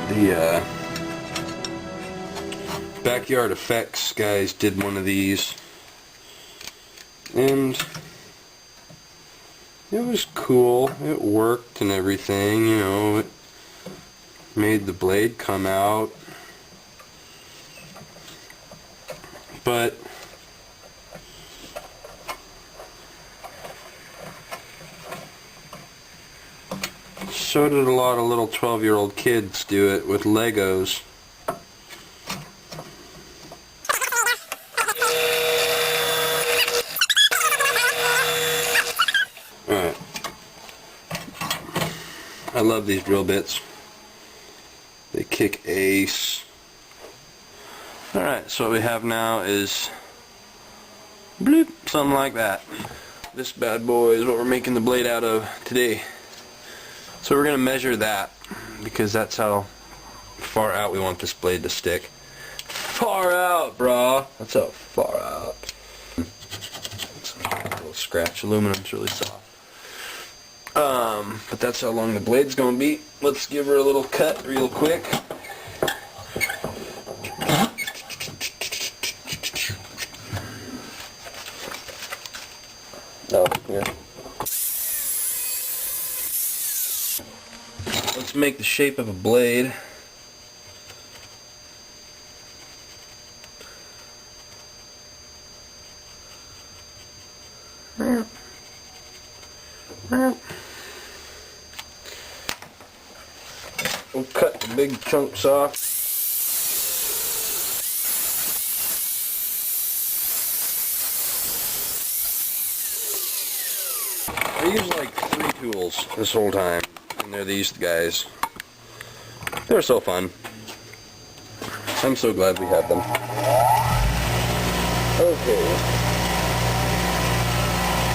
The Backyard Effects guys did one of these, and it was cool. It worked and everything, you know. It made the blade come out, but so did a lot of little 12-year-old kids do it with Legos. Alright. I love these drill bits. They kick ace. Alright, so what we have now is bloop, something like that. This bad boy is what we're making the blade out of today. So we're going to measure that, because that's how far out we want this blade to stick. Far out, brah! That's how far out. A little scratch. Aluminum's really soft. But that's how long the blade's going to be. Let's give her a little cut real quick. Oh, here. Let's make the shape of a blade. We'll cut the big chunks off. I used like 3 tools this whole time, and they're these guys. They're so fun. I'm so glad we have them. Okay.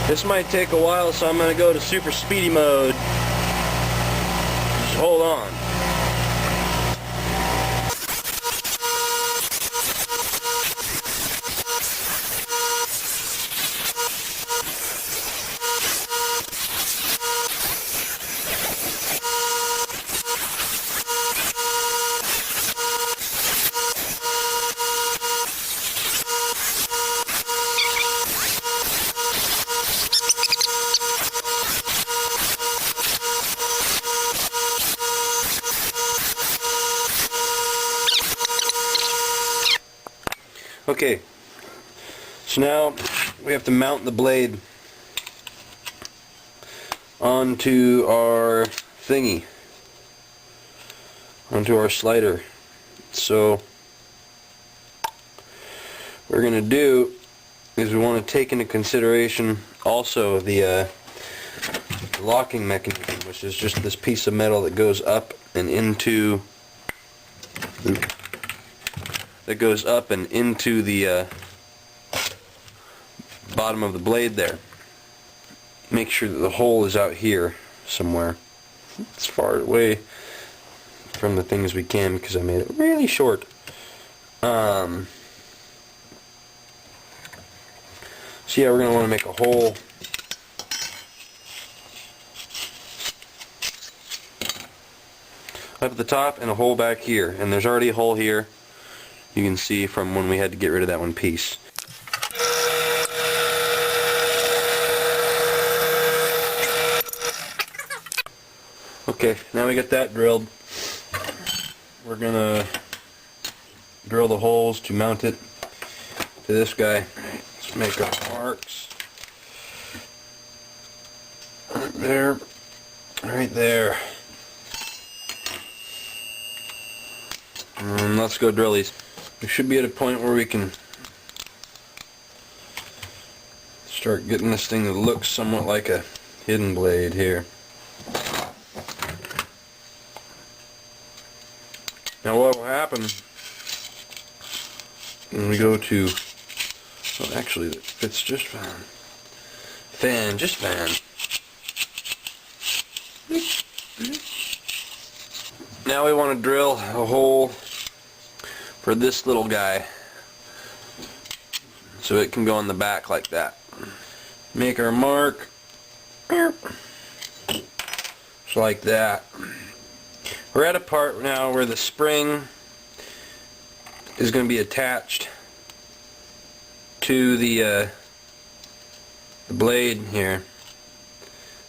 This might take a while, so I'm going to go to super speedy mode. Just hold on. Okay, so now we have to mount the blade onto our thingy, onto our slider. So what we're going to do is we want to take into consideration also the locking mechanism, which is just this piece of metal that goes up and into the bottom of the blade there. Make sure that the hole is out here somewhere, as far away from the thing as we can, because I made it really short. So yeah, we're going to want to make a hole up at the top and a hole back here, and there's already a hole here. You can see from when we had to get rid of that one piece. Okay, now we got that drilled. We're gonna drill the holes to mount it to this guy. Let's make our marks. Right there. Right there. And let's go drill these. We should be at a point where we can start getting this thing that looks somewhat like a hidden blade here. Now what will happen when we go to, well actually it fits just fine. Just fine. Now we want to drill a hole for this little guy, so it can go on the back like that. Make our mark, just like that. We're at a part now where the spring is going to be attached to the blade here.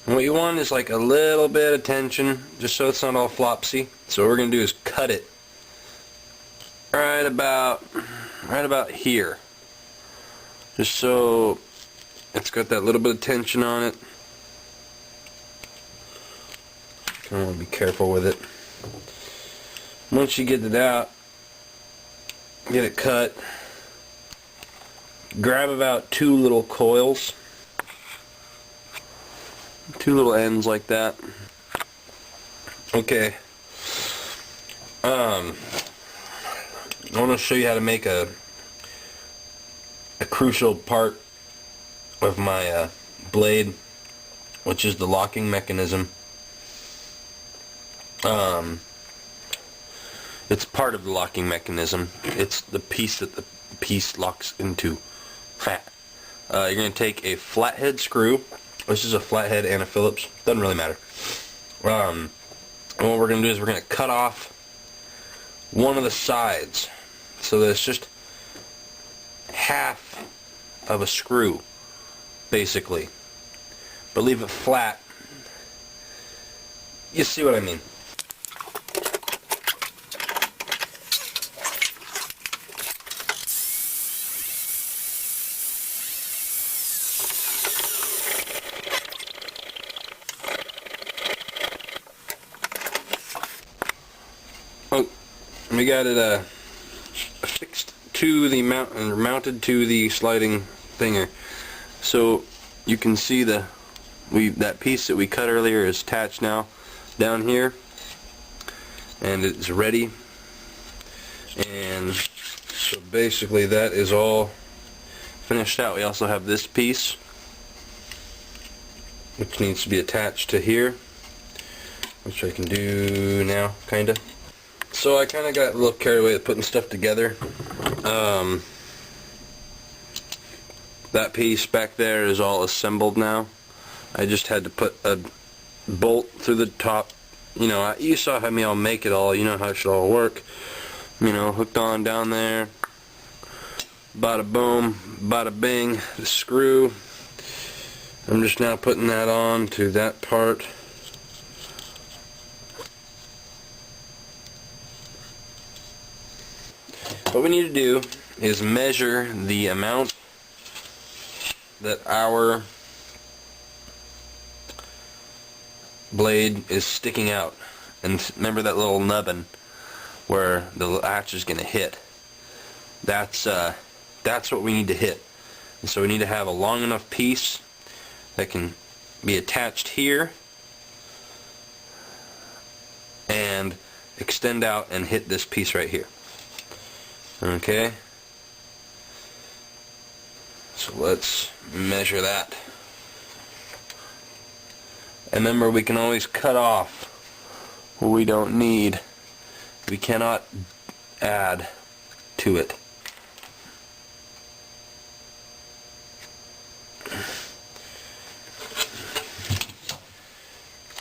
And what you want is like a little bit of tension, just so it's not all flopsy. So what we're going to do is cut it right about here, just so it's got that little bit of tension on it. Kind of want to be careful with it. Once you get it out, get it cut, grab about 2 little coils, 2 little ends like that. Okay. I want to show you how to make a crucial part of my blade, which is the locking mechanism. It's part of the locking mechanism. It's the piece that the piece locks into. You're going to take a flathead screw. This is a flathead and a Phillips. Doesn't really matter. And what we're going to do is we're going to cut off one of the sides, so that it's just half of a screw, basically. But leave it flat. You see what I mean? Oh, we got it affixed to the mounted to the sliding thinger. So you can see that piece that we cut earlier is attached now down here, and it's ready. And so basically that is all finished out. We also have this piece, which needs to be attached to here, which I can do now, kinda. So I kinda got a little carried away with putting stuff together. That piece back there is all assembled now. I just had to put a bolt through the top. You know, you saw how I'll make it all. You know how it should all work. You know, hooked on down there. Bada boom, bada bing. The screw. I'm just now putting that on to that part. What we need to do is measure the amount that our blade is sticking out. And remember that little nubbin where the latch is going to hit. That's what we need to hit. And so we need to have a long enough piece that can be attached here and extend out and hit this piece right here. Okay? So let's measure that. And remember, we can always cut off what we don't need. We cannot add to it.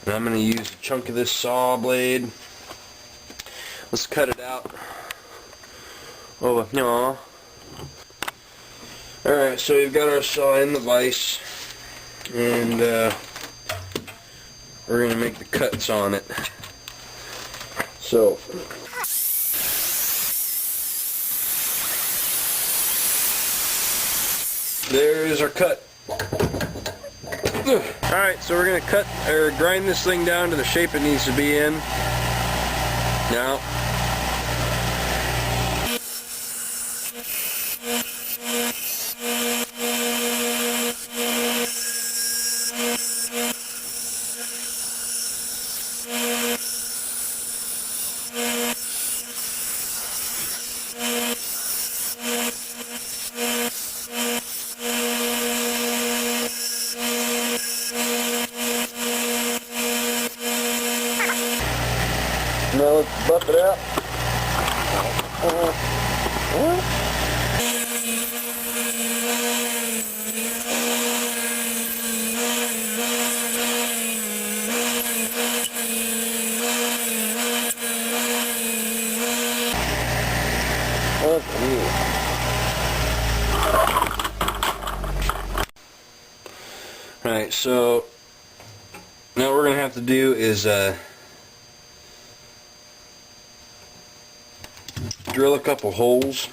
And I'm going to use a chunk of this saw blade. Let's cut it out. Oh, no. Alright, so we've got our saw in the vise, and we're going to make the cuts on it. So, there is our cut. Alright, so we're going to cut or grind this thing down to the shape it needs to be in. Now, now let's buff it out. So now what we're going to have to do is drill a couple holes.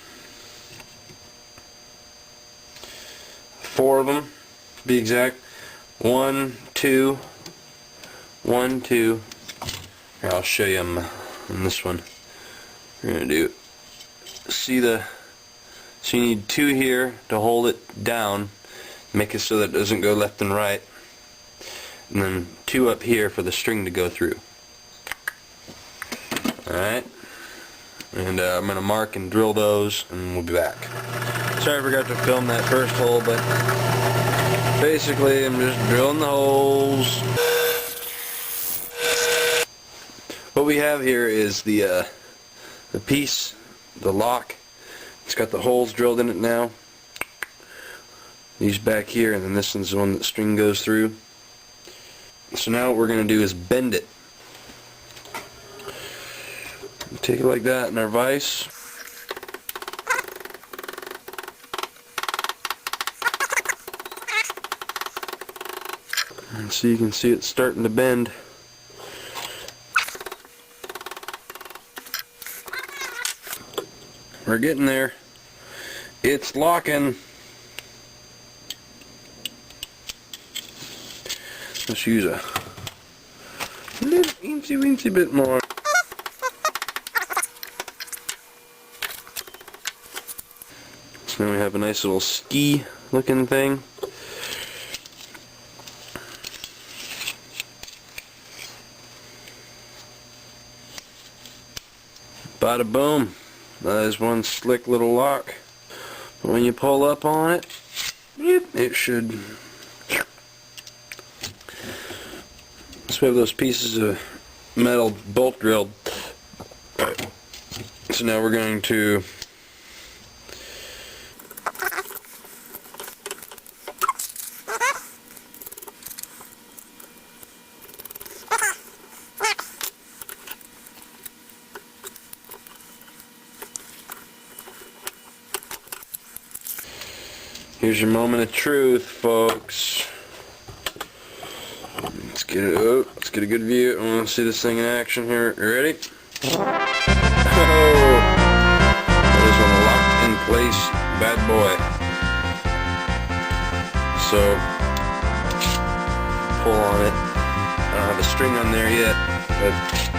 4 of them, to be exact. 1, 2, 1, 2. Here, I'll show you on this one. We're going to do, so you need 2 here to hold it down, make it so that it doesn't go left and right, and then 2 up here for the string to go through. Alright, and I'm going to mark and drill those, and we'll be back. Sorry I forgot to film that first hole, but basically I'm just drilling the holes. What we have here is the piece, the lock. It's got the holes drilled in it now. These back here, and then this one's the one that string goes through. So now what we're going to do is bend it. Take it like that in our vise. And so you can see it's starting to bend. We're getting there. It's locking. Let's use a little teensy bit more. So now we have a nice little ski looking thing. Bada boom. That is one slick little lock. But when you pull up on it, it should. So we have those pieces of metal bolt drilled. Alright. So now we're going to here's your moment of truth, folks. Let's get it up. Let's get a good view. I want to see this thing in action here. You ready? Oh, that is one locked in place, bad boy. So pull on it. I don't have a string on there yet, but